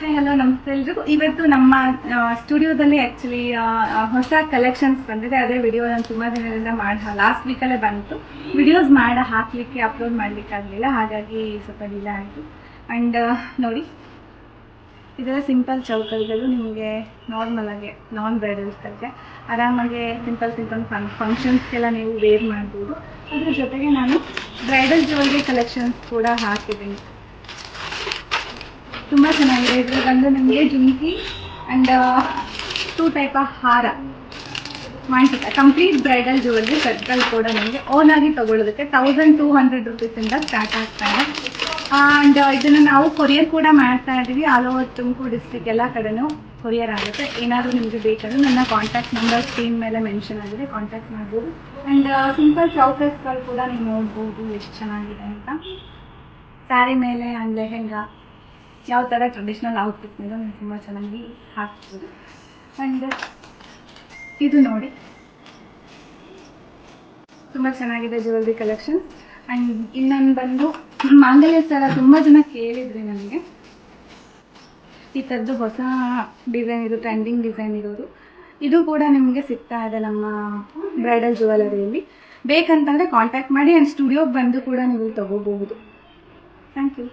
Hi hello ನಮಸ್ತೆ ಎಲ್ರಿಗೂ. ಇವತ್ತು ನಮ್ಮ ಸ್ಟುಡಿಯೋದಲ್ಲಿ ಆ್ಯಕ್ಚುಲಿ ಹೊಸ ಕಲೆಕ್ಷನ್ಸ್ ಬಂದಿದೆ. ಅದೇ ವಿಡಿಯೋ ನಾನು ತುಂಬ ದಿನದಿಂದ ಲಾಸ್ಟ್ ವೀಕಲ್ಲೇ ಬಂತು. ವಿಡಿಯೋಸ್ ಹಾಕಲಿಕ್ಕೆ ಅಪ್ಲೋಡ್ ಮಾಡಲಿಕ್ಕಾಗಲಿಲ್ಲ, ಹಾಗಾಗಿ ಸ್ವಲ್ಪ ಡಿಲೇ ಆಯಿತು. ಆ್ಯಂಡ್ ನೋಡಿ, ಇದೆಲ್ಲ ಸಿಂಪಲ್ ಚೌಕರಿಗಳು. ನಿಮಗೆ ನಾರ್ಮಲಾಗಿ ನಾನ್ ಬ್ರೈಡಲ್ಸ್ಗಳಿಗೆ ಆರಾಮಾಗಿ ಸಿಂಪಲ್ ಫಂಕ್ಷನ್ಸ್ಗೆಲ್ಲ ನೀವು ವೇರ್ ಮಾಡ್ಬೋದು. ಅದ್ರ ಜೊತೆಗೆ ನಾನು ಬ್ರೈಡಲ್ ಜ್ಯುವೆಲ್ರಿ ಕಲೆಕ್ಷನ್ಸ್ ಕೂಡ ಹಾಕಿದ್ದೀನಿ. ತುಂಬ ಚೆನ್ನಾಗಿದೆ. ಇದ್ರ ಬಂದು ನಿಮಗೆ ಜುಮ್ಕಿ ಆ್ಯಂಡ್ 2 ಟೈಪ್ ಆಫ್ ಹಾರ ಮಾಡಿಸುತ್ತೆ. ಕಂಪ್ಲೀಟ್ ಬ್ರೈಡಲ್ ಜ್ಯುವೆಲ್ರಿ ಸೆಟ್ಗಳು ಕೂಡ ನಿಮಗೆ ಓನಾಗಿ ತೊಗೊಳ್ಳೋದಕ್ಕೆ 1200 ರುಪೀಸಿಂದ ಸ್ಟಾರ್ಟ್ ಆಗ್ತಾ ಇದೆ. ಆ್ಯಂಡ್ ಇದನ್ನು ನಾವು ಕೊರಿಯರ್ ಕೂಡ ಮಾಡ್ತಾ ಇದ್ದೀವಿ. ಆಲ್ ಓವರ್ ತುಮಕೂರು ಡಿಸ್ಟ್ರಿಕ್ಟ್ ಎಲ್ಲ ಕಡೆನೂ ಕೊರಿಯರ್ ಆಗುತ್ತೆ. ಏನಾದರೂ ನಿಮಗೆ ಬೇಕಾದರೂ ನನ್ನ ಕಾಂಟ್ಯಾಕ್ಟ್ ನಂಬರ್ ಸ್ಕ್ರೀನ್ ಮೇಲೆ ಮೆನ್ಷನ್ ಆಗಿದೆ, ಕಾಂಟ್ಯಾಕ್ಟ್ ಮಾಡ್ಬೋದು. ಆ್ಯಂಡ್ ಸಿಂಪಲ್ ಚೌಕಸ್ಗಳು ಕೂಡ ನೀವು ನೋಡ್ಬೋದು ಎಷ್ಟು ಚೆನ್ನಾಗಿದೆ ಅಂತ. ಸ್ಯಾರಿ ಮೇಲೆ ಆ್ಯಂಡ್ ಲೆಹೆಂಗಾ ಯಾವ ಥರ ಟ್ರೆಡಿಷ್ನಲ್ ಔಟ್ಫಿಟ್ ಮೇಲೆ ನೀವು ತುಂಬ ಚೆನ್ನಾಗಿ ಹಾಕ್ಬೋದು. ಆ್ಯಂಡ್ ಇದು ನೋಡಿ, ತುಂಬ ಚೆನ್ನಾಗಿದೆ ಜ್ಯುವೆಲ್ರಿ ಕಲೆಕ್ಷನ್. ಆ್ಯಂಡ್ ಇನ್ನೊಂದು ಬಂದು ಮಾಂಗಲ್ಯ ಸರ. ತುಂಬ ಜನ ಕೇಳಿದ್ರಿ ನನಗೆ ಈ ಥರದ್ದು ಹೊಸ ಡಿಸೈನ್, ಇದು ಟ್ರೆಂಡಿಂಗ್ ಡಿಸೈನ್ ಇರೋದು. ಇದು ಕೂಡ ನಿಮಗೆ ಸಿಗ್ತಾ ಇದೆ ನಮ್ಮ ಬ್ರೈಡಲ್ ಜ್ಯುವೆಲರಿಯಲ್ಲಿ. ಬೇಕಂತಂದರೆ ಕಾಂಟ್ಯಾಕ್ಟ್ ಮಾಡಿ. ಆ್ಯಂಡ್ ಸ್ಟುಡಿಯೋಗೆ ಬಂದು ಕೂಡ ನೀವು ತೊಗೋಬಹುದು. Thank you.